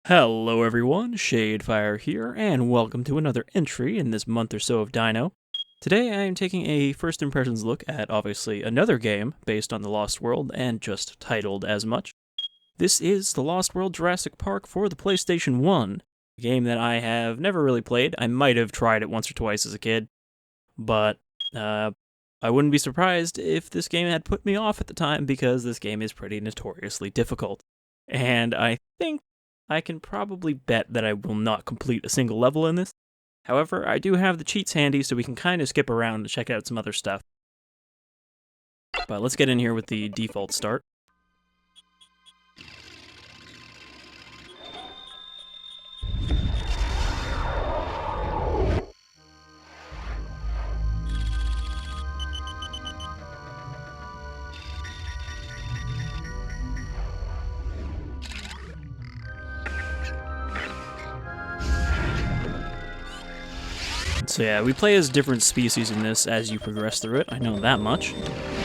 Hello everyone, Shadefire here, and welcome to another entry in this month or so of Dino. Today I am taking a first impressions look at, obviously, another game based on The Lost World and just titled as much. This is The Lost World Jurassic Park for the PlayStation 1, a game that I have never really played. I might have tried it once or twice as a kid, but I wouldn't be surprised if this game had put me off at the time because this game is pretty notoriously difficult. And I think I can probably bet that I will not complete a single level in this. However, I do have the cheats handy so we can kind of skip around and check out some other stuff. But let's get in here with the default start. So yeah, we play as different species in this as you progress through it, I know that much.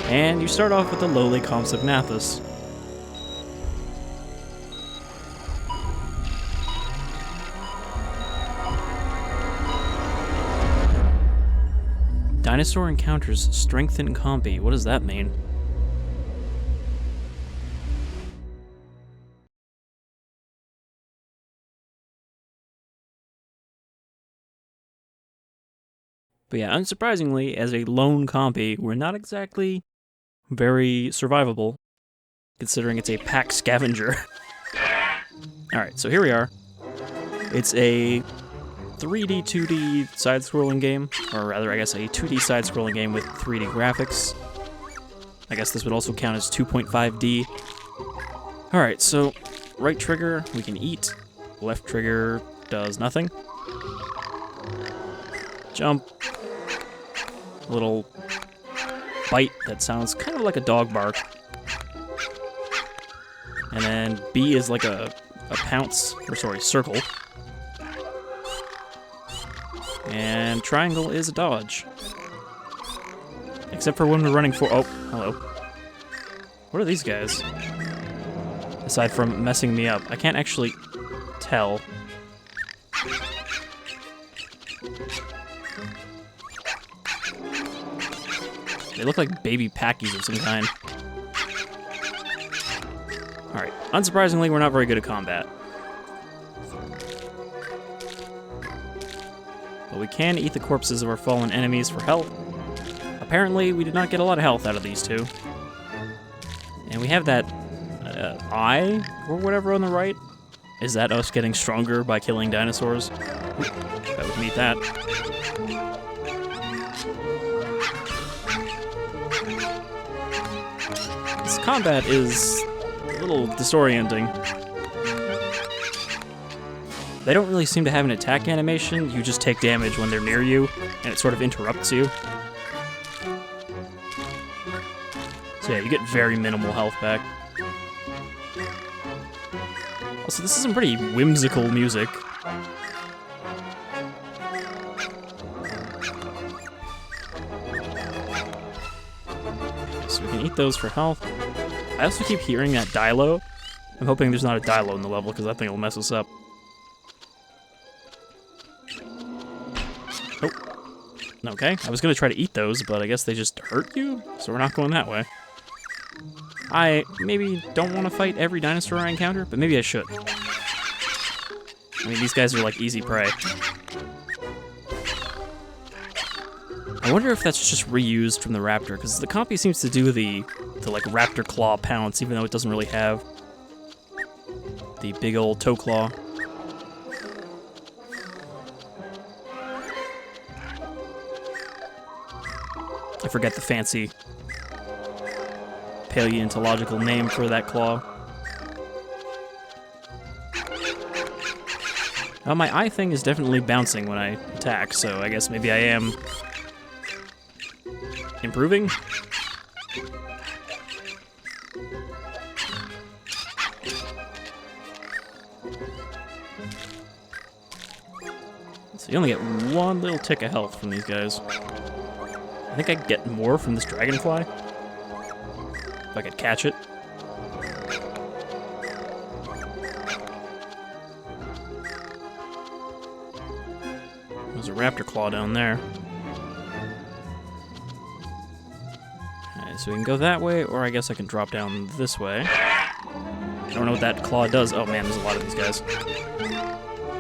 And you start off with the lowly Compsognathus. Dinosaur encounters strengthen Combi. What does that mean? But yeah, unsurprisingly, as a lone compy, we're not exactly very survivable, considering it's a pack scavenger. Alright, so here we are. It's a 3D, 2D side-scrolling game, or rather, I guess a 2D side-scrolling game with 3D graphics. I guess this would also count as 2.5D. Alright, so right trigger, we can eat. Left trigger does nothing. Jump. Little bite that sounds kind of like a dog bark. And then B is like a pounce, or sorry, circle. And triangle is a dodge. Except for when we're running for, oh, hello. What are these guys? Aside from messing me up, I can't actually tell. They look like baby packies of some kind. Alright, unsurprisingly, we're not very good at combat. But we can eat the corpses of our fallen enemies for health. Apparently, we did not get a lot of health out of these two. And we have that eye, or whatever on the right. Is that us getting stronger by killing dinosaurs? That would meet that. Combat is a little disorienting. They don't really seem to have an attack animation, you just take damage when they're near you, and it sort of interrupts you. So yeah, you get very minimal health back. Also, this is some pretty whimsical music. So we can eat those for health. I also keep hearing that Dilo. I'm hoping there's not a Dilo in the level, because that thing will mess us up. Oh. Okay, I was going to try to eat those, but I guess they just hurt you, so we're not going that way. I maybe don't want to fight every dinosaur I encounter, but maybe I should. I mean, these guys are like easy prey. I wonder if that's just reused from the Raptor, because the copy seems to do the like Raptor claw pounce, even though it doesn't really have the big old toe claw. I forget the fancy paleontological name for that claw. Well, my eye thing is definitely bouncing when I attack, so I guess maybe I am improving? So you only get one little tick of health from these guys. I think I could get more from this dragonfly. If I could catch it. There's a raptor claw down there. Alright, so we can go that way, or I guess I can drop down this way. I don't know what that claw does. Oh man, there's a lot of these guys.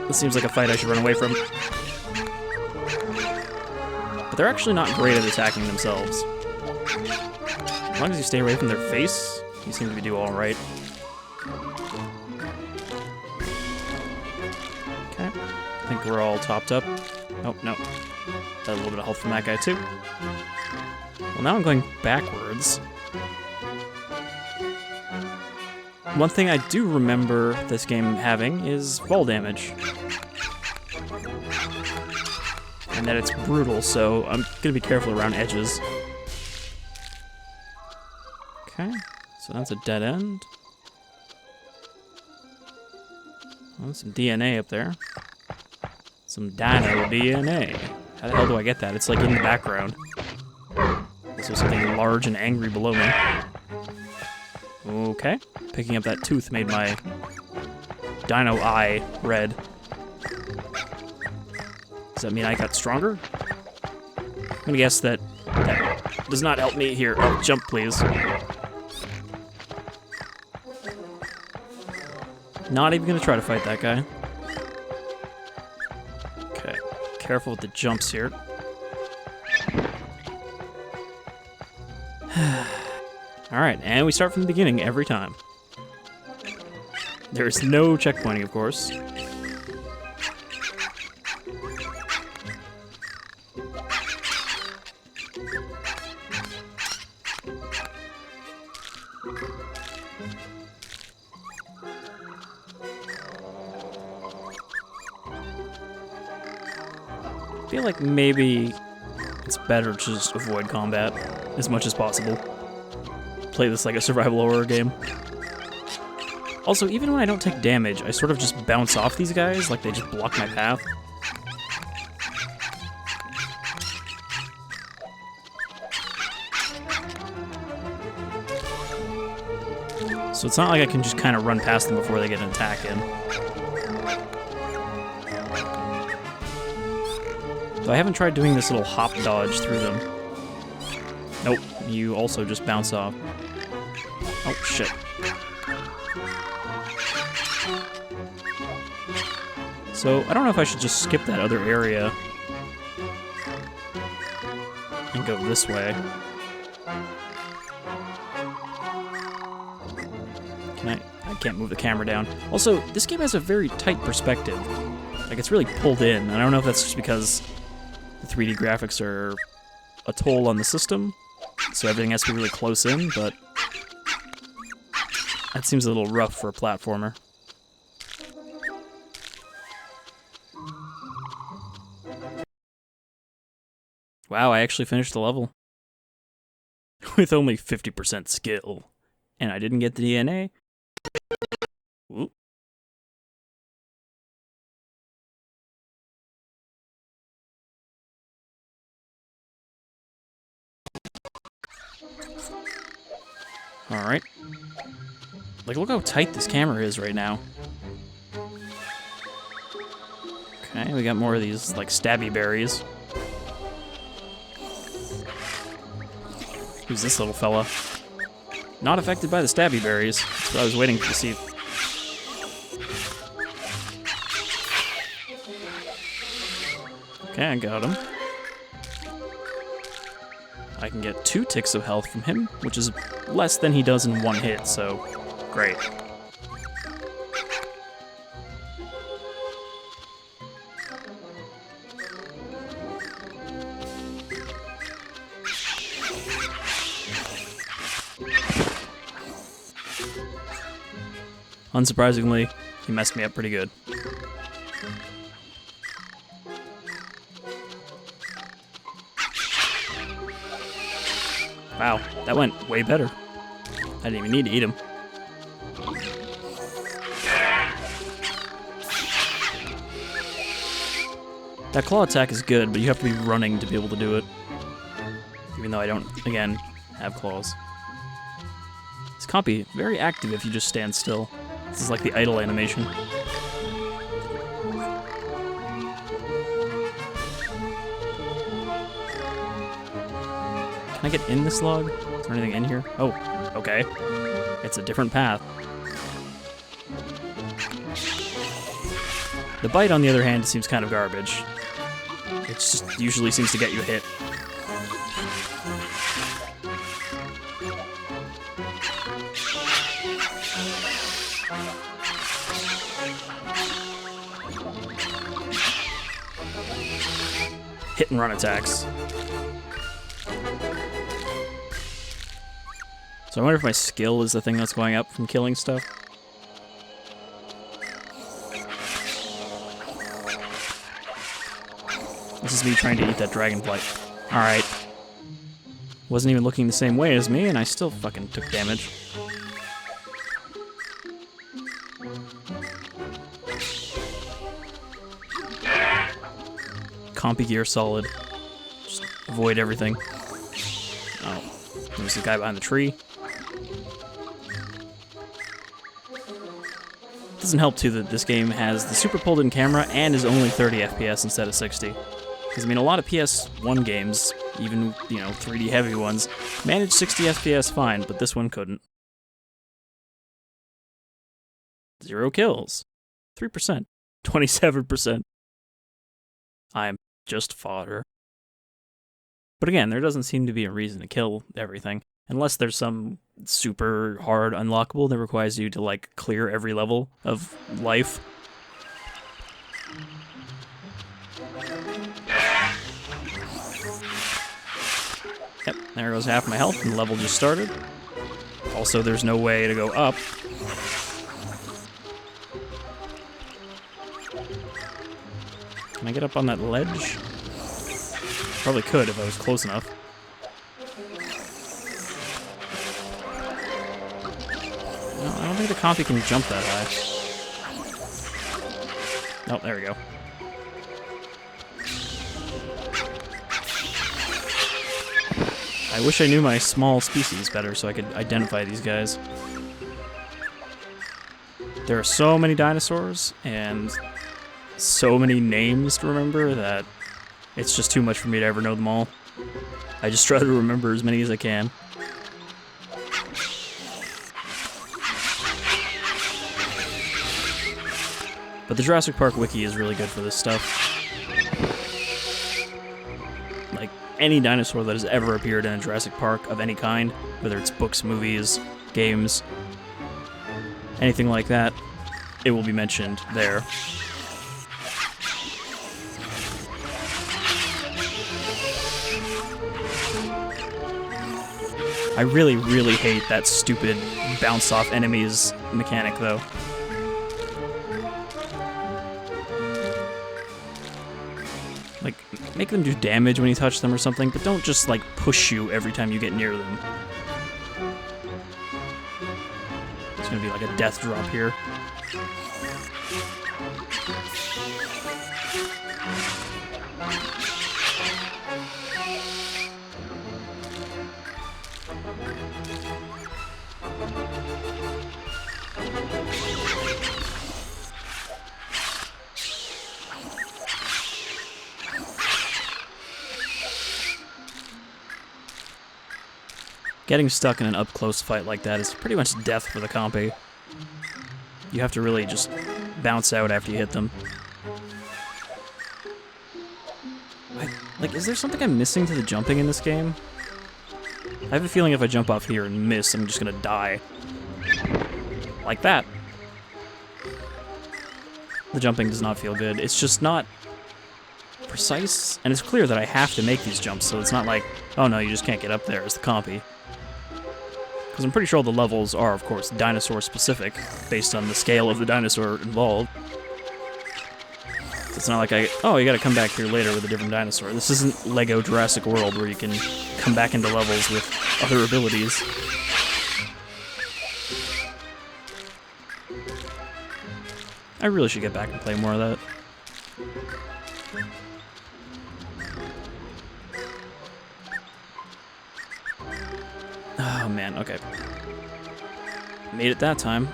This seems like a fight I should run away from. But they're actually not great at attacking themselves. As long as you stay away from their face, you seem to do alright. Okay, I think we're all topped up. Oh, no. Got a little bit of health from that guy, too. Well, now I'm going backwards. One thing I do remember this game having is fall damage. And that it's brutal, so I'm gonna be careful around edges. Okay, so that's a dead end. Oh, some DNA up there. Some dino DNA. How the hell do I get that? It's like in the background. Is there something large and angry below me? Okay. Picking up that tooth made my dino eye red. Does that mean I got stronger? I'm gonna guess that that does not help me here. Oh, jump, please. Not even gonna try to fight that guy. Okay. Careful with the jumps here. Alright, and we start from the beginning every time. There's no checkpointing, of course. I feel like maybe it's better to just avoid combat as much as possible. Play this like a survival horror game. Also, even when I don't take damage, I sort of just bounce off these guys, like they just block my path. So it's not like I can just kind of run past them before they get an attack in. So I haven't tried doing this little hop dodge through them. Nope, you also just bounce off. Oh, shit. So, I don't know if I should just skip that other area and go this way. I can't move the camera down. Also, this game has a very tight perspective. Like, it's really pulled in. I don't know if that's just because the 3D graphics are a toll on the system, so everything has to be really close in, but that seems a little rough for a platformer. Wow, I actually finished the level. With only 50% skill. And I didn't get the DNA. Ooh. Alright. Like, look how tight this camera is right now. Okay, we got more of these, like, stabby berries. Who's this little fella? Not affected by the stabby berries. That's what I was waiting to see. Okay, I got him. I can get 2 ticks of health from him, which is less than he does in 1 hit, so great. Unsurprisingly, he messed me up pretty good. Wow, that went way better. I didn't even need to eat him. That claw attack is good, but you have to be running to be able to do it. Even though I don't, again, have claws. This can't be very active if you just stand still. This is like the idle animation. Can I get in this log? Is there anything in here? Oh, okay. It's a different path. The bite, on the other hand, seems kind of garbage. It just usually seems to get you hit. Hit and run attacks. So I wonder if my skill is the thing that's going up from killing stuff. This is me trying to eat that dragonfly. Alright. Wasn't even looking the same way as me, and I still fucking took damage. Compy gear solid. Just avoid everything. Oh, there's the guy behind the tree. Doesn't help too that this game has the super pulled in camera and is only 30 FPS instead of 60. Because I mean, a lot of PS1 games, even, you know, 3D heavy ones, manage 60 FPS fine, but this one couldn't. 0 kills. 3%. 27%. I'm just fodder. But again, there doesn't seem to be a reason to kill everything. Unless there's some super hard unlockable that requires you to, like, clear every level of life. Yep, there goes half my health, and the level just started. Also, there's no way to go up. Can I get up on that ledge? Probably could if I was close enough. No, I don't think the compy can jump that high. Oh, there we go. I wish I knew my small species better so I could identify these guys. There are so many dinosaurs and so many names to remember that it's just too much for me to ever know them all. I just try to remember as many as I can. But the Jurassic Park wiki is really good for this stuff. Like, any dinosaur that has ever appeared in a Jurassic Park of any kind, whether it's books, movies, games, anything like that, it will be mentioned there. I really, really hate that stupid bounce off enemies mechanic, though. Like, make them do damage when you touch them or something, but don't just, like, push you every time you get near them. It's gonna be like a death drop here. Getting stuck in an up-close fight like that is pretty much death for the compy. You have to really just bounce out after you hit them. Like, is there something I'm missing to the jumping in this game? I have a feeling if I jump off here and miss, I'm just gonna die. Like that. The jumping does not feel good. It's just not precise, and it's clear that I have to make these jumps, so it's not like, oh no, you just can't get up there as the compy. Because I'm pretty sure all the levels are, of course, dinosaur-specific, based on the scale of the dinosaur involved. So it's not like oh, you gotta come back here later with a different dinosaur. This isn't Lego Jurassic World, where you can come back into levels with other abilities. I really should get back and play more of that. Oh man, okay. Made it that time.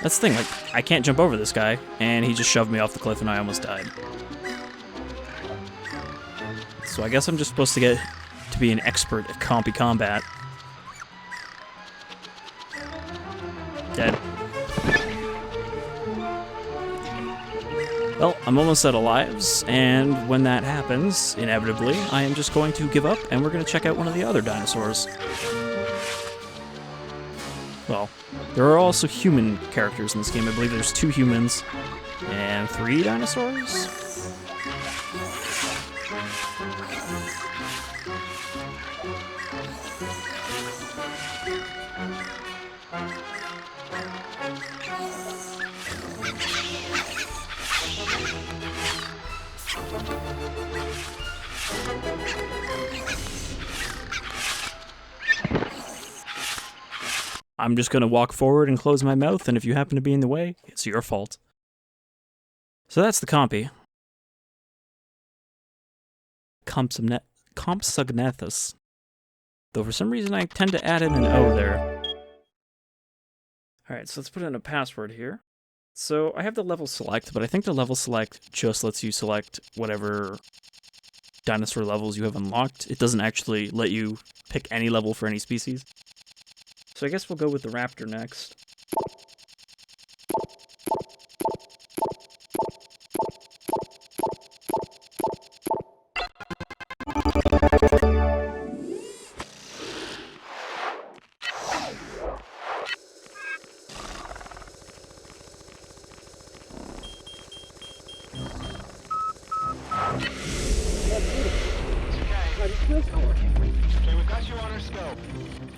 That's the thing, like, I can't jump over this guy, and he just shoved me off the cliff and I almost died. So I guess I'm just supposed to get to be an expert at compy combat. Dead. Well, I'm almost out of lives, and when that happens, inevitably, I am just going to give up, and we're going to check out one of the other dinosaurs. Well, there are also human characters in this game. I believe there's 2 humans and 3 dinosaurs? I'm just gonna walk forward and close my mouth, and if you happen to be in the way, it's your fault. So that's the compy. Compsognathus. Though for some reason I tend to add in an O there. Alright, so let's put in a password here. So I have the level select, but I think the level select just lets you select whatever dinosaur levels you have unlocked. It doesn't actually let you pick any level for any species. So I guess we'll go with the Raptor next.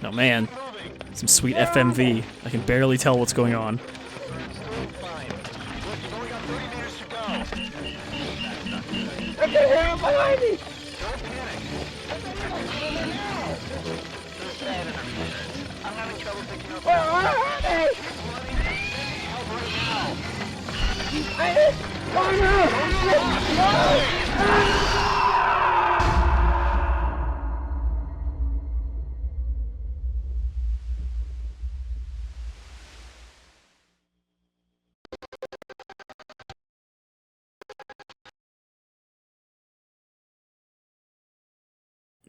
Oh man, some sweet FMV. I can barely tell what's going on. I can hear him behind me! Don't panic. I'm having trouble picking up. Where are they? Help right now. Oh no!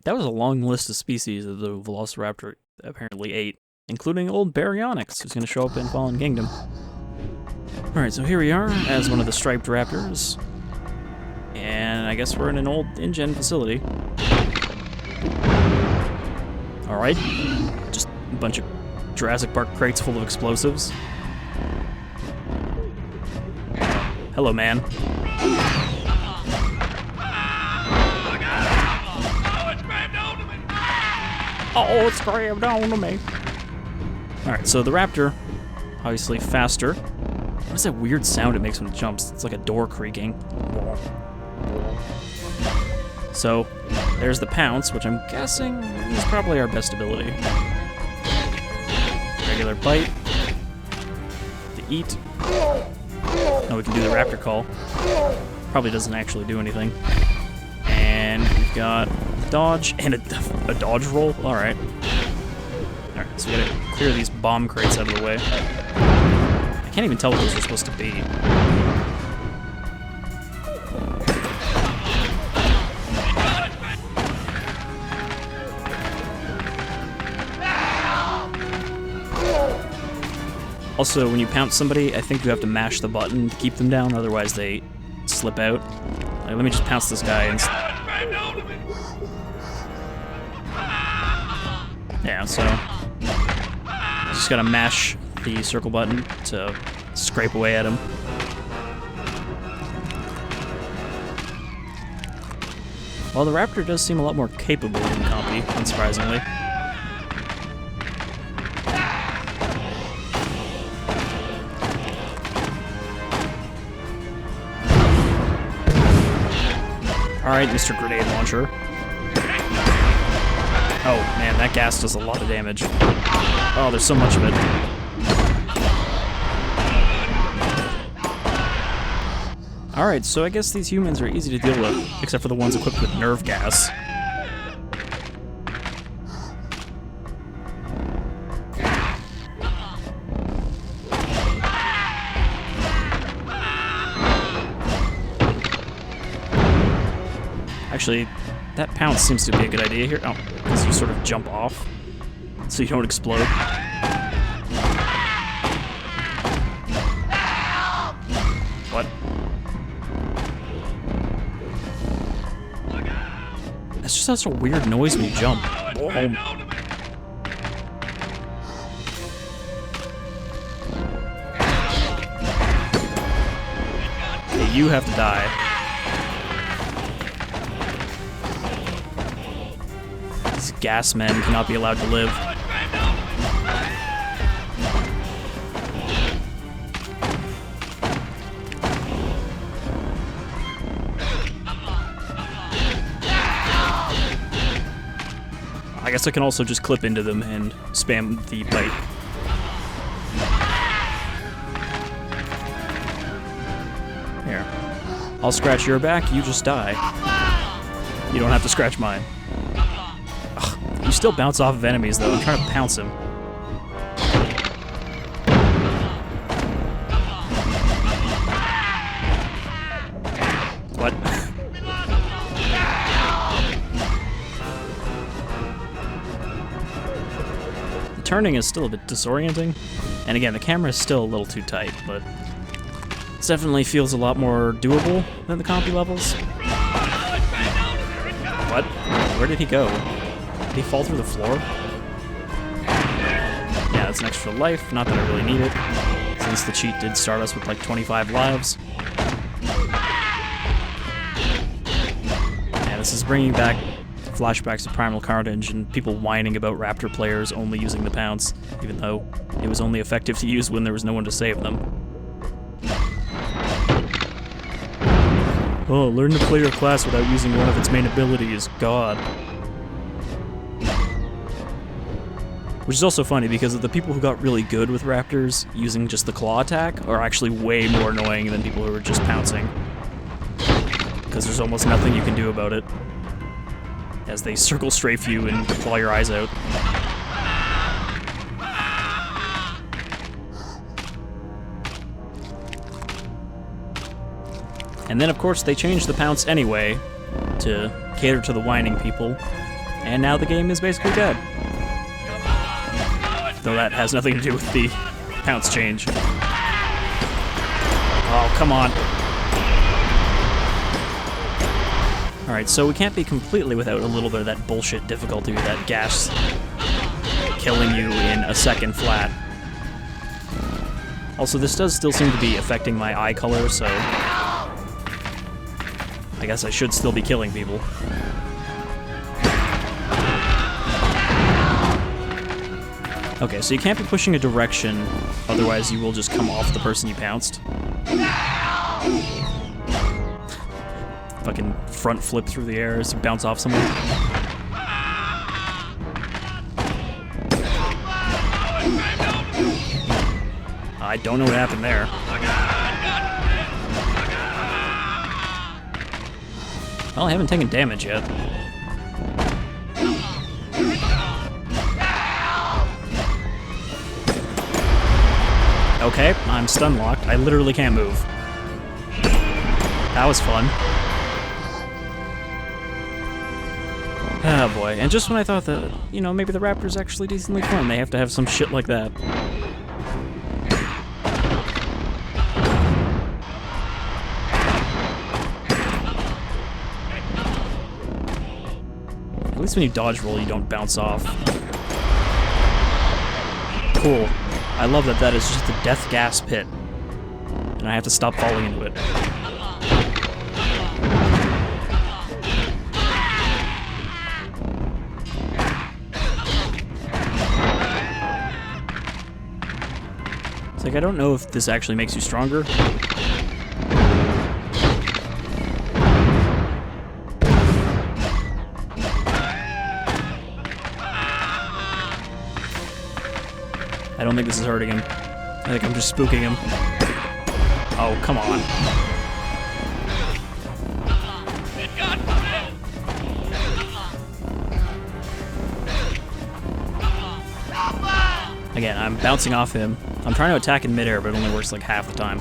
That was a long list of species that the Velociraptor apparently ate, including old Baryonyx, who's going to show up in Fallen Kingdom. Alright, so here we are, as one of the striped raptors. And I guess we're in an old InGen facility. Alright, just a bunch of Jurassic Park crates full of explosives. Hello, man. Oh, it's grabbed onto me. Alright, so the Raptor, obviously faster. What is that weird sound it makes when it jumps? It's like a door creaking. So, there's the Pounce, which I'm guessing is probably our best ability. Regular bite. The eat. Now we can do the Raptor call. Probably doesn't actually do anything. And we've got dodge and a dodge roll. Alright. Alright, so we gotta clear these bomb crates out of the way. I can't even tell what those are supposed to be. Also, when you pounce somebody, I think you have to mash the button to keep them down, otherwise they slip out. Like, let me just pounce this guy and... Yeah, so... just gotta mash the circle button to scrape away at him. Well, the Raptor does seem a lot more capable than Compy, unsurprisingly. Alright, Mr. Grenade Launcher. Oh, man, that gas does a lot of damage. Oh, there's so much of it. Alright, so I guess these humans are easy to deal with, except for the ones equipped with nerve gas. Actually, That pounce seems to be a good idea here. Oh, because you sort of jump off, so you don't explode. What? That's just such a weird noise when you jump. Whoa. Okay, you have to die. These gas men cannot be allowed to live. I guess I can also just clip into them and spam the bite. Here. I'll scratch your back, you just die. You don't have to scratch mine. Ugh, you still bounce off of enemies though, I'm trying to pounce him. What? The turning is still a bit disorienting, and again, the camera is still a little too tight, but it definitely feels a lot more doable than the compy levels. What? Where did he go? Did he fall through the floor? Yeah, that's an extra life, not that I really need it, since the cheat did start us with like 25 lives. Yeah, this is bringing back flashbacks to Primal Carnage and people whining about Raptor players only using the pounce, even though it was only effective to use when there was no one to save them. Oh, learn to play your class without using one of its main abilities. God. Which is also funny because the people who got really good with Raptors using just the claw attack are actually way more annoying than people who are just pouncing. Because there's almost nothing you can do about it, as they circle strafe you and claw your eyes out. And then, of course, they changed the pounce anyway to cater to the whining people, and now the game is basically dead. Though that has nothing to do with the pounce change. Oh, come on. Alright, so we can't be completely without a little bit of that bullshit difficulty with that gas killing you in a second flat. Also, this does still seem to be affecting my eye color, so I guess I should still be killing people. Okay, so you can't be pushing a direction, otherwise you will just come off the person you pounced. Fucking front flip through the air as you bounce off someone. I don't know what happened there. Well, I haven't taken damage yet. Okay, I'm stun locked. I literally can't move. That was fun. Oh boy, and just when I thought that, you know, maybe the Raptor's actually decently fun, they have to have some shit like that. At least when you dodge roll, you don't bounce off. Cool. I love that that is just a death gas pit, and I have to stop falling into it. It's like, I don't know if this actually makes you stronger. I don't think this is hurting him. I think I'm just spooking him. Oh, come on. Again, I'm bouncing off him. I'm trying to attack in midair, but it only works like half the time.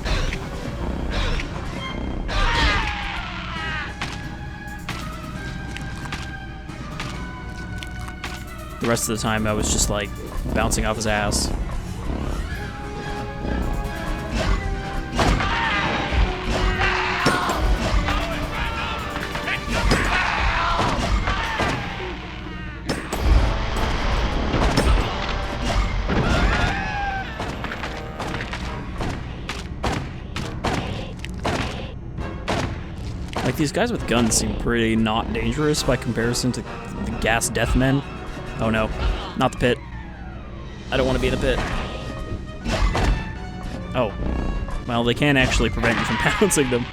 The rest of the time I was just like bouncing off his ass. Like, these guys with guns seem pretty not dangerous by comparison to the gas death men. Oh no, not the pit. I don't want to be in the pit. Oh. Well, they can actually prevent you from pouncing them.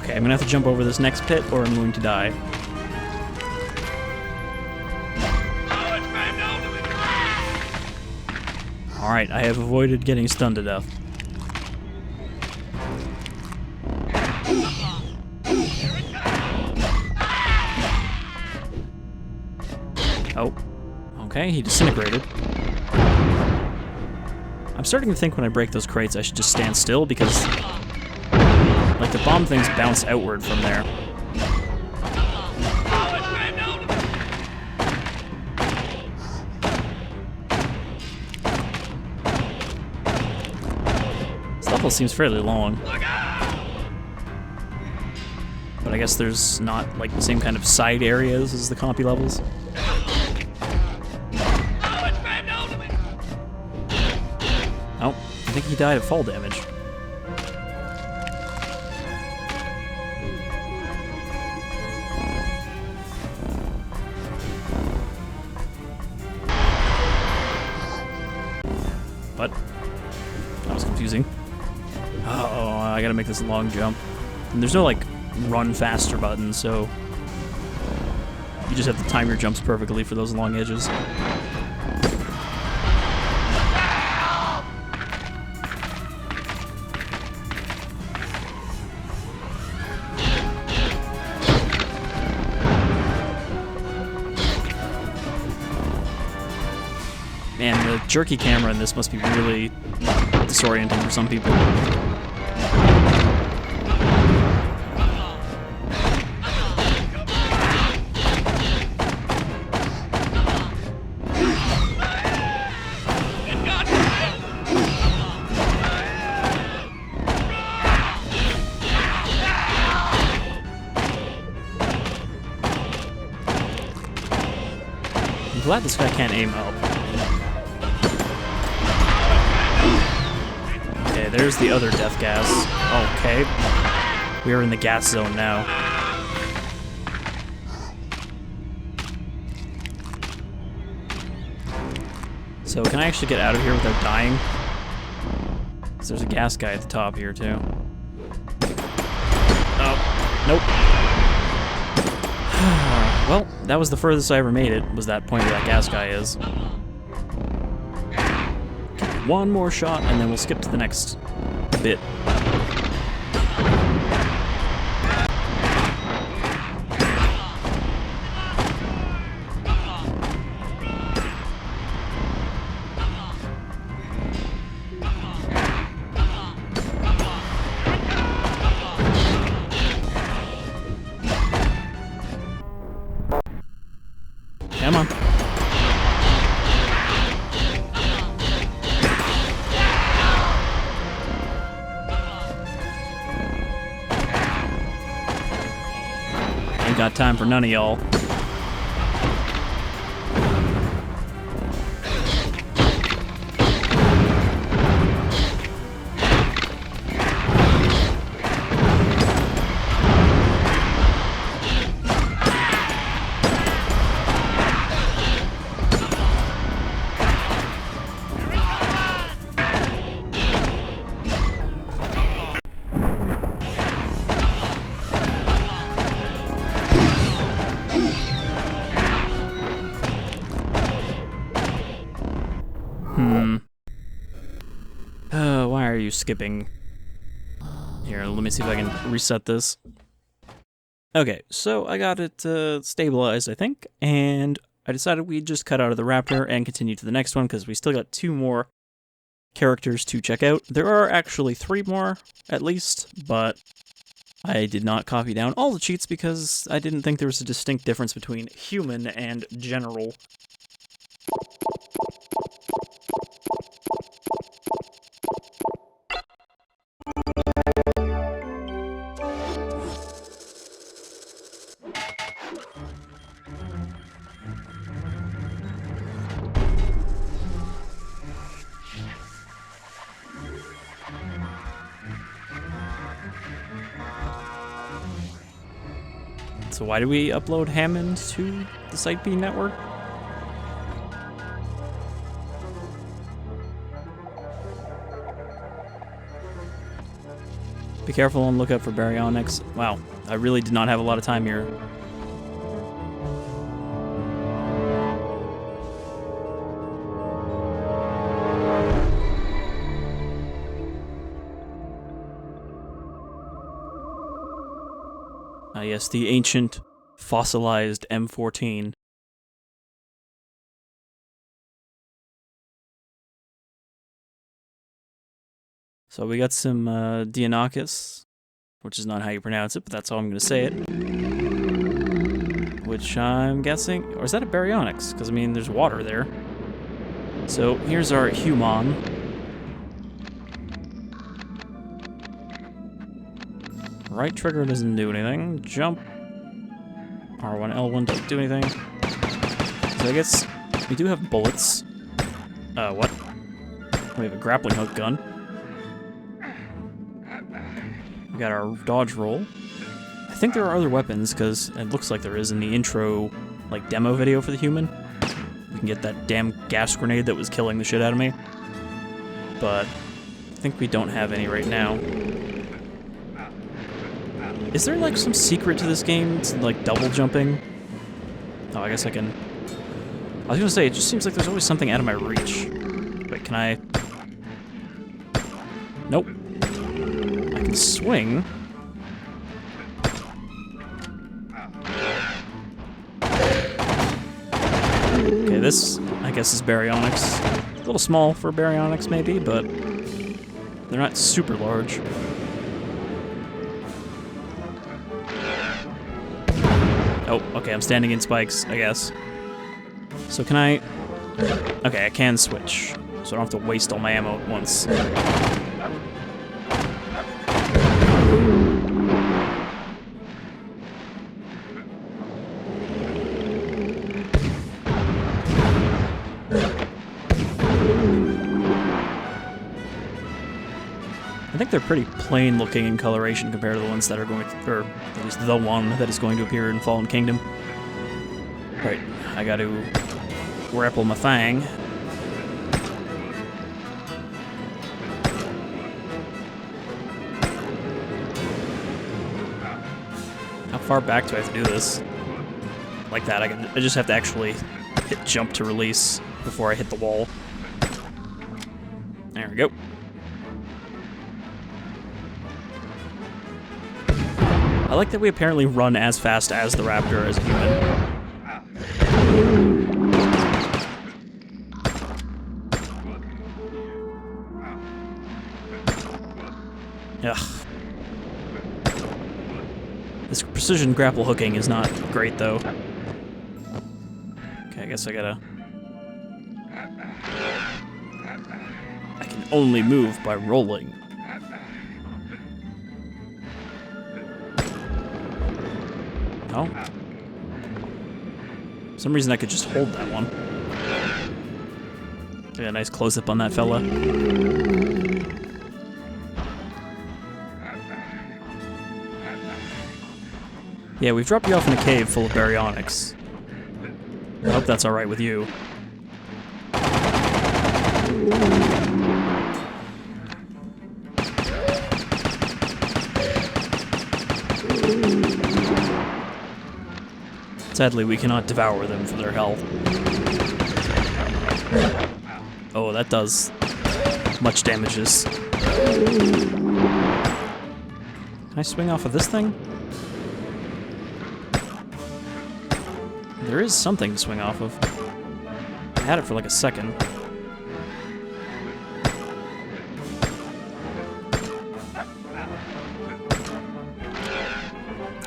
Okay, I'm gonna have to jump over this next pit or I'm going to die. Alright, I have avoided getting stunned to death. Oh, okay, he disintegrated. I'm starting to think when I break those crates I should just stand still because, like, the bomb things bounce outward from there. This level seems fairly long. But I guess there's not, like, the same kind of side areas as the compy levels. Oh, I think he died of fall damage. What? That was confusing. Oh, I gotta make this long jump. And there's no, like, run faster button, so you just have to time your jumps perfectly for those long edges. Man, the jerky camera in this must be really disorienting for some people. I'm glad this guy can't aim up. Okay, there's the other death gas. Okay. We are in the gas zone now. So can I actually get out of here without dying? Because there's a gas guy at the top here too. Oh, nope. Well, that was the furthest I ever made it, was that point where that gas guy is. One more shot, and then we'll skip to the next bit. Come on. Ain't got time for none of y'all. Why are you skipping? Here, let me see if I can reset this. Okay, so I got it stabilized, I think, and I decided we'd just cut out of the Raptor and continue to the next one, because we still got 2 more characters to check out. There are actually 3 more, at least, but I did not copy down all the cheats because I didn't think there was a distinct difference between human and general. So why do we upload Hammond to the Site B network? Be careful and look out for baryonyx. Wow, I really did not have a lot of time here. Yes, the ancient, fossilized M14. So we got some Deinonychus, which is not how you pronounce it, but that's how I'm going to say it. Which I'm guessing... Or is that a baryonyx? Because, I mean, there's water there. So here's our human. Right trigger doesn't do anything. Jump. R1, L1 doesn't do anything. So I guess we do have bullets. What? We have a grappling hook gun. We got our dodge roll. I think there are other weapons, because it looks like there is in the intro, like, demo video for the human. We can get that damn gas grenade that was killing the shit out of me. But I think we don't have any right now. Is there, like, some secret to this game? It's, like, double jumping? Oh, I guess I can... I was gonna say, it just seems like there's always something out of my reach. Wait, can I... Nope. I can swing. Okay, this, I guess, is baryonyx. A little small for baryonyx, maybe, but they're not super large. Oh, okay, I'm standing in spikes, I guess. So can I... Okay, I can switch, so I don't have to waste all my ammo at once. I think they're pretty plain looking in coloration compared to the ones that are going to, or at least the one that is going to appear in Fallen Kingdom. Right, I got to grapple my fang. How far back do I have to do this? Like that, I just have to actually hit jump to release before I hit the wall. There we go. I like that we apparently run as fast as the Raptor as a human. Ugh. This precision grapple hooking is not great, though. Okay, I guess I gotta... I can only move by rolling. Oh. For some reason I could just hold that one. Yeah, nice close-up on that fella. Yeah, we've dropped you off in a cave full of baryonyx. I hope that's alright with you. Sadly, we cannot devour them for their health. Oh, that does much damages. Can I swing off of this thing? There is something to swing off of. I had it for like a second.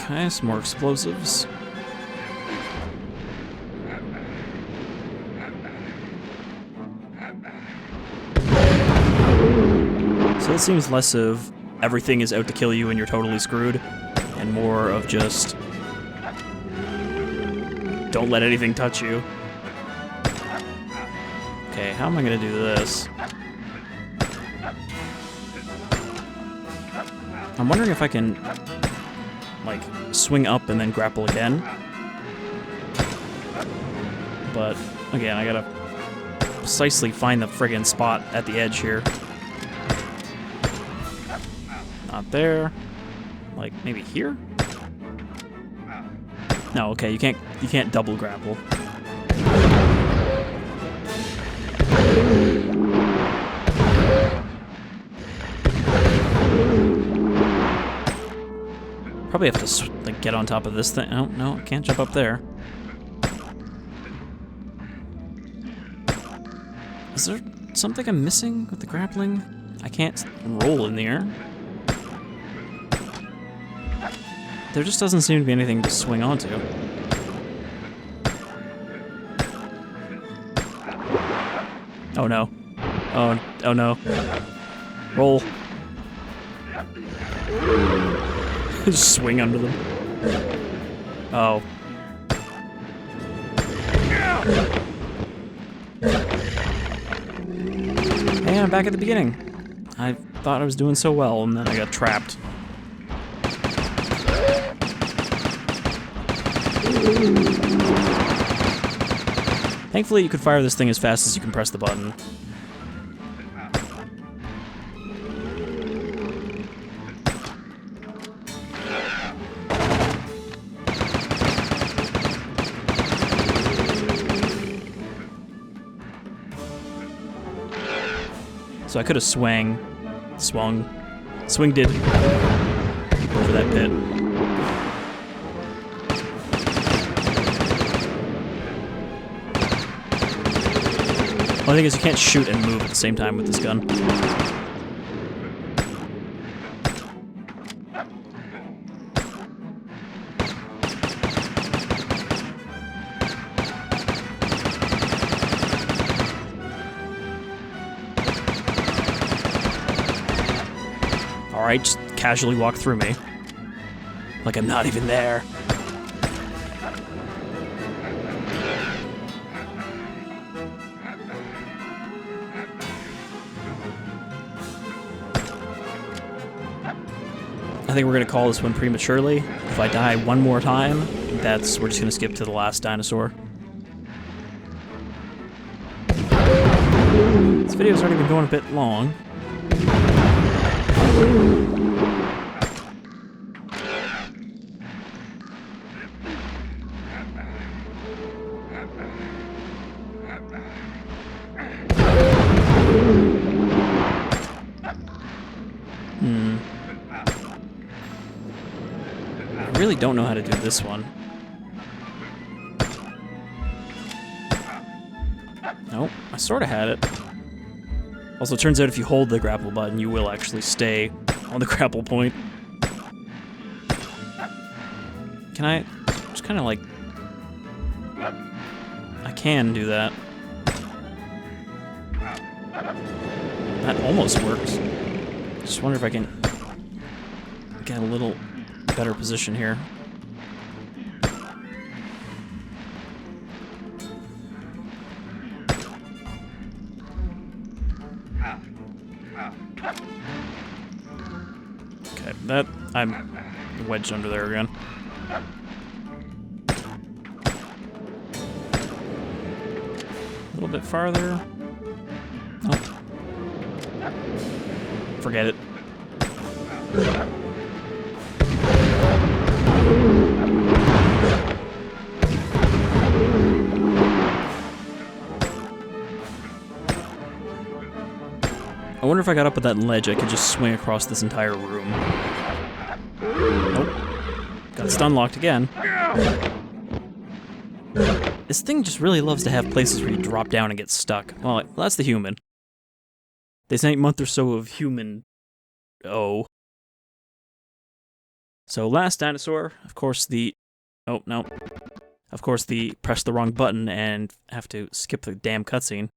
Okay, some more explosives. So it seems less of everything is out to kill you and you're totally screwed, and more of just don't let anything touch you. Okay, how am I gonna do this? I'm wondering if I can, like, swing up and then grapple again. But, again, I gotta precisely find the friggin' spot at the edge here. Not there. Like, maybe here? No, okay, you can't double grapple. Probably have to like get on top of this thing. Oh no, I can't jump up there. Is there something I'm missing with the grappling? I can't roll in the air. There just doesn't seem to be anything to swing onto. Oh no. Oh no. Roll. Just swing under them. Oh. Hey, I'm back at the beginning. I thought I was doing so well, and then I got trapped. Thankfully, you could fire this thing as fast as you can press the button. So I could have swung did over that pit. Well, the thing is, you can't shoot and move at the same time with this gun. Alright, just casually walk through me. Like I'm not even there. I think we're gonna call this one prematurely. If I die one more time, we're just gonna skip to the last dinosaur. This video's already been going a bit long. I really don't know how to do this one. Nope, I sort of had it. Also, it turns out if you hold the grapple button, you will actually stay on the grapple point. Can I just kind of like... I can do that. That almost works. Just wonder if I can get a little better position here. Okay, that... I'm wedged under there again. A little bit farther. Oh. Forget it. I wonder if I got up at that ledge, I could just swing across this entire room. Nope. Got stun locked again. This thing just really loves to have places where you drop down and get stuck. Well, that's the human. This ain't month or so of human... Oh. So last dinosaur, of course the... Oh, no. Of course the press the wrong button and have to skip the damn cutscene.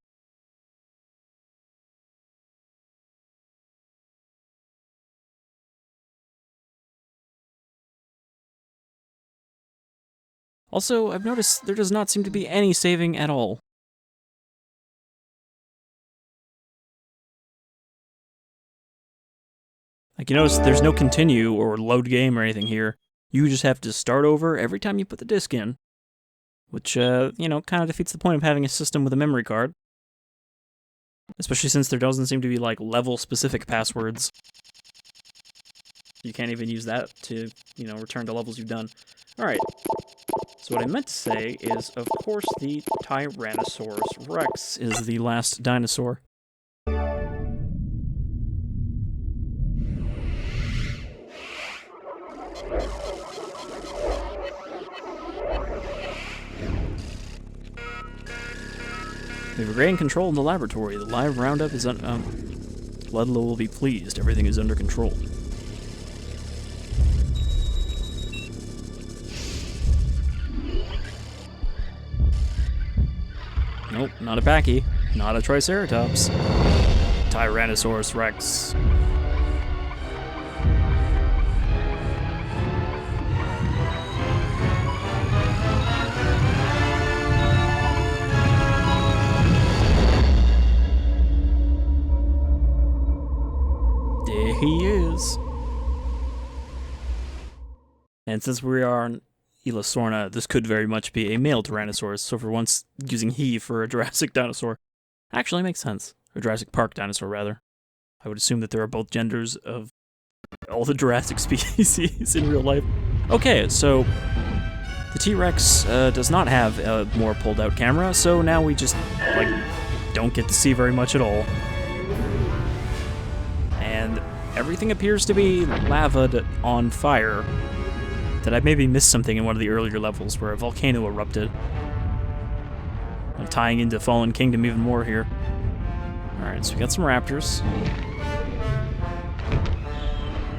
Also, I've noticed there does not seem to be any saving at all. Like, you notice there's no continue or load game or anything here. You just have to start over every time you put the disc in. Which, you know, kind of defeats the point of having a system with a memory card. Especially since there doesn't seem to be, like, level-specific passwords. You can't even use that to, you know, return to levels you've done. Alright. So what I meant to say is, of course, the Tyrannosaurus Rex is the last dinosaur. We've regained control in the laboratory. The live roundup is Ludlow will be pleased. Everything is under control. Nope, not a Pachy. Not a Triceratops. Tyrannosaurus Rex. There he is. And since we are on Elasorna, this could very much be a male Tyrannosaurus, so for once, using he for a Jurassic dinosaur actually makes sense. Or Jurassic Park dinosaur, rather. I would assume that there are both genders of all the Jurassic species in real life. Okay, so the T-Rex does not have a more pulled-out camera, so now we just, like, don't get to see very much at all. And everything appears to be lava on fire. Did I maybe miss something in one of the earlier levels where a volcano erupted? I'm tying into Fallen Kingdom even more here. Alright, so we got some raptors.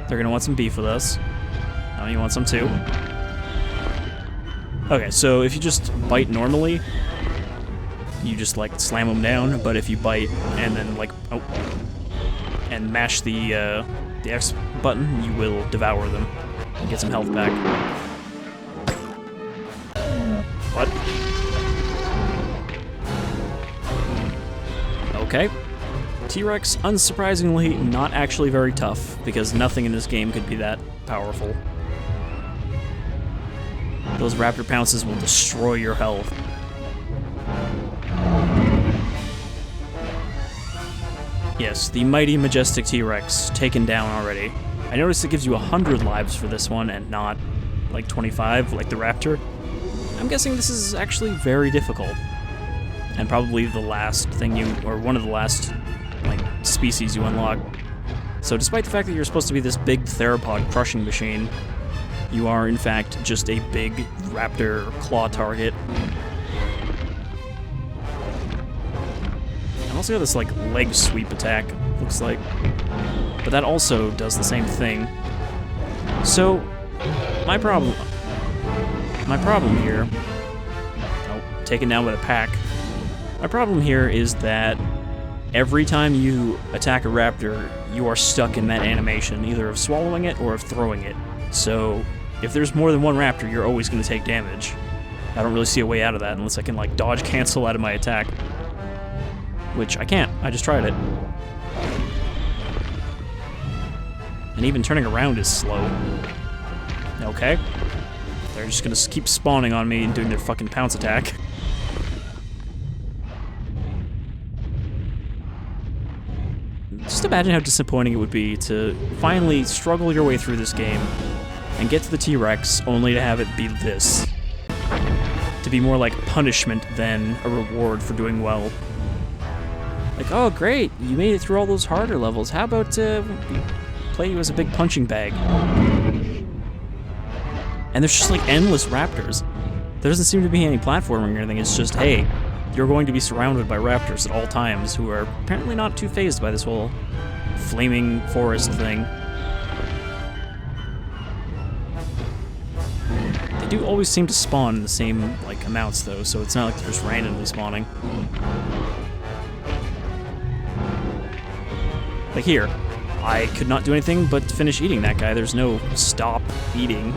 They're gonna want some beef with us. Oh, you want some too? Okay, so if you just bite normally, you just, like, slam them down, but if you bite and then, like, and mash the X button, you will devour them. And get some health back. What? Okay. T-Rex, unsurprisingly, not actually very tough, because nothing in this game could be that powerful. Those raptor pounces will destroy your health. Yes, the mighty, majestic T-Rex, taken down already. I noticed it gives you 100 lives for this one and not, like, 25, like the Raptor. I'm guessing this is actually very difficult. And probably the last thing or one of the last, like, species you unlock. So despite the fact that you're supposed to be this big theropod crushing machine, you are, in fact, just a big raptor claw target. And also got this, like, leg sweep attack, looks like. But that also does the same thing. So, my problem here... Oh, taken down with a pack. My problem here is that every time you attack a raptor, you are stuck in that animation, either of swallowing it or of throwing it. So, if there's more than one raptor, you're always going to take damage. I don't really see a way out of that unless I can, like, dodge cancel out of my attack. Which I can't. I just tried it. And even turning around is slow. Okay. They're just gonna keep spawning on me and doing their fucking pounce attack. Just imagine how disappointing it would be to finally struggle your way through this game and get to the T-Rex only to have it be this. To be more like punishment than a reward for doing well. Like, oh great, you made it through all those harder levels. How about, play you as a big punching bag? And there's just, like, endless raptors. There doesn't seem to be any platforming or anything. It's just, hey, you're going to be surrounded by raptors at all times who are apparently not too fazed by this whole flaming forest thing. do always seem to spawn in the same, like, amounts, though, so it's not like they're just randomly spawning. Like here, I could not do anything but finish eating that guy. There's no stop eating.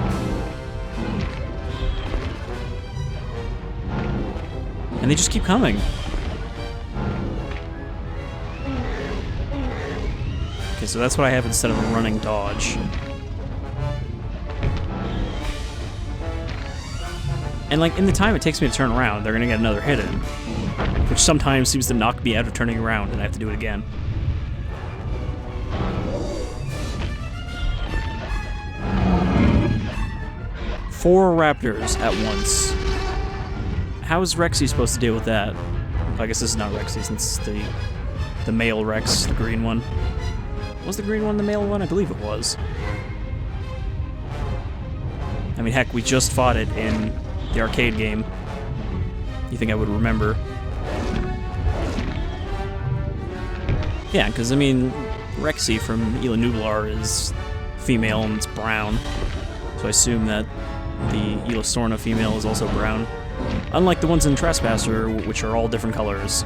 And they just keep coming. Okay, so that's what I have instead of a running dodge. And like in the time it takes me to turn around, they're gonna get another hit in. Which sometimes seems to knock me out of turning around and I have to do it again. Four raptors at once. How is Rexy supposed to deal with that? I guess this is not Rexy since it's the male Rex, the green one. Was the green one the male one? I believe it was. I mean, heck, we just fought it in the arcade game. You think I would remember? Yeah, because, I mean, Rexy from Ela Nublar is female and it's brown. So I assume that the Elasorna female is also brown. Unlike the ones in Trespasser, which are all different colors.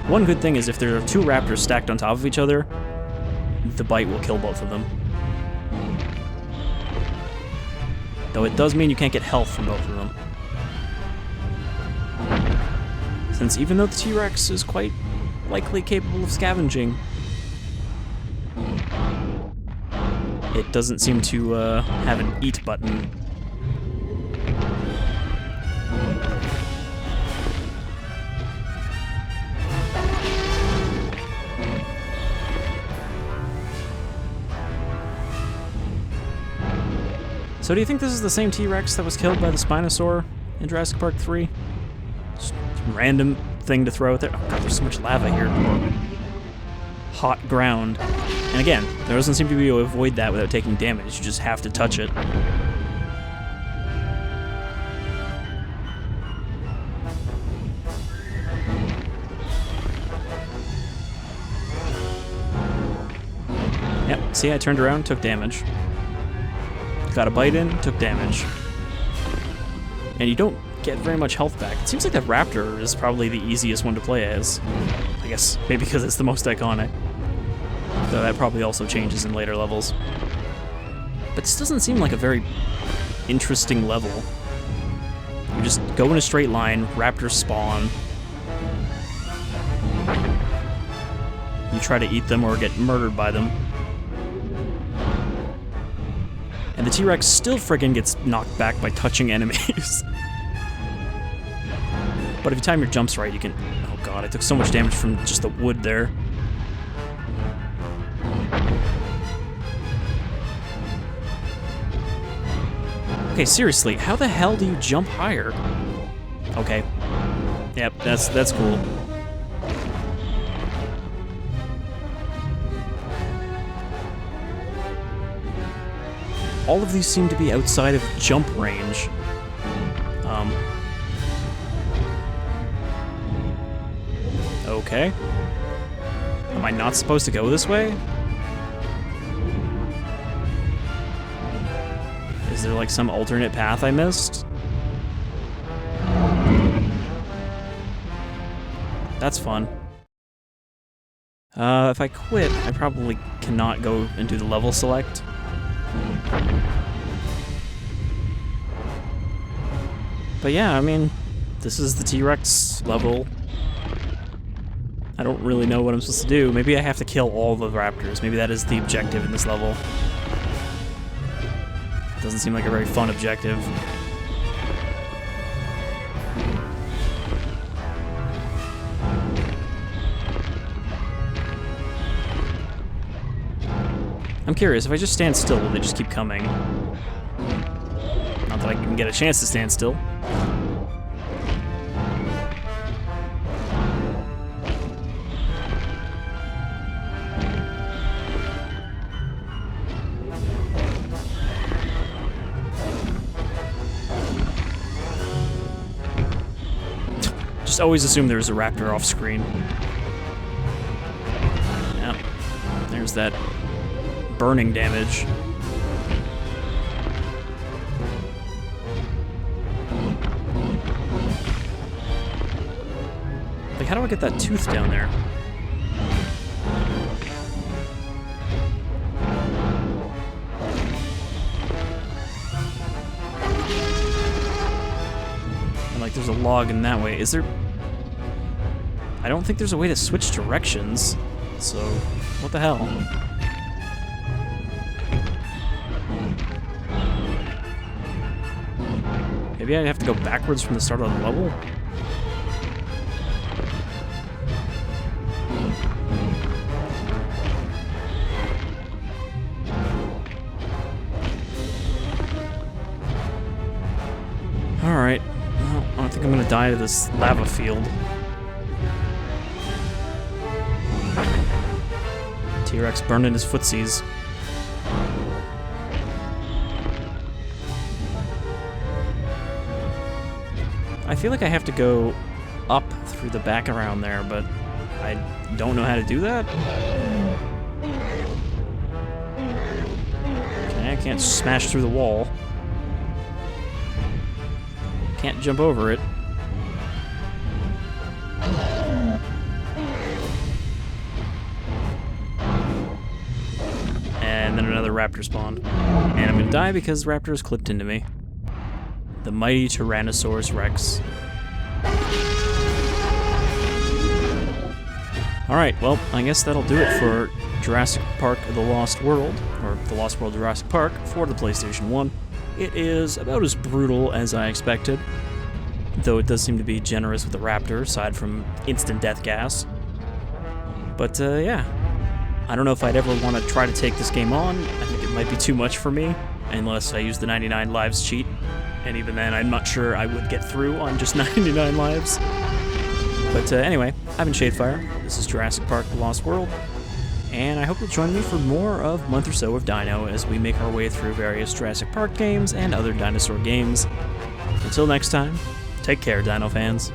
One good thing is if there are two raptors stacked on top of each other, the bite will kill both of them. Though it does mean you can't get health from both of them. Since even though the T-Rex is quite likely capable of scavenging, it doesn't seem to have an eat button. So do you think this is the same T-Rex that was killed by the Spinosaur in Jurassic Park 3? Just a random thing to throw out there. Oh god, there's so much lava here. Hot ground. And again, there doesn't seem to be a way to avoid that without taking damage. You just have to touch it. Yep, see, I turned around, took damage. Got a bite in, took damage. And you don't get very much health back. It seems like that Raptor is probably the easiest one to play as. I guess maybe because it's the most iconic. Though that probably also changes in later levels. But this doesn't seem like a very interesting level. You just go in a straight line, raptors spawn. You try to eat them or get murdered by them. And the T-Rex still friggin' gets knocked back by touching enemies. But if you time your jumps right, you can... Oh god, I took so much damage from just the wood there. Okay, seriously, how the hell do you jump higher? Okay. Yep, that's cool. All of these seem to be outside of jump range. Okay. Am I not supposed to go this way? Is there like some alternate path I missed? That's fun. If I quit, I probably cannot go and do the level select. But yeah, I mean, this is the T-Rex level. I don't really know what I'm supposed to do. Maybe I have to kill all the raptors. Maybe that is the objective in this level. Doesn't seem like a very fun objective. I'm curious, if I just stand still, will they just keep coming? Not that I can get a chance to stand still. Just always assume there's a raptor off screen. Yeah, there's that burning damage. Like, how do I get that tooth down there? And, like, there's a log in that way. Is there... I don't think there's a way to switch directions. So, what the hell? Maybe I have to go backwards from the start of the level? Alright. Well, I don't think I'm gonna die to this lava field. T-Rex burning his footsies. I feel like I have to go up through the back around there, but I don't know how to do that. Okay, I can't smash through the wall. Can't jump over it. And then another raptor spawned. And I'm gonna die because raptors clipped into me. The mighty Tyrannosaurus Rex. Alright, well, I guess that'll do it for Jurassic Park The Lost World, or The Lost World Jurassic Park, for the PlayStation 1. It is about as brutal as I expected, though it does seem to be generous with the raptor, aside from instant death gas. But, yeah. I don't know if I'd ever want to try to take this game on. I think it might be too much for me, unless I use the 99 lives cheat. And even then, I'm not sure I would get through on just 99 lives. But anyway, I've been Shadefire. This is Jurassic Park The Lost World. And I hope you'll join me for more of Month-or-So-of-Dino as we make our way through various Jurassic Park games and other dinosaur games. Until next time, take care, Dino fans.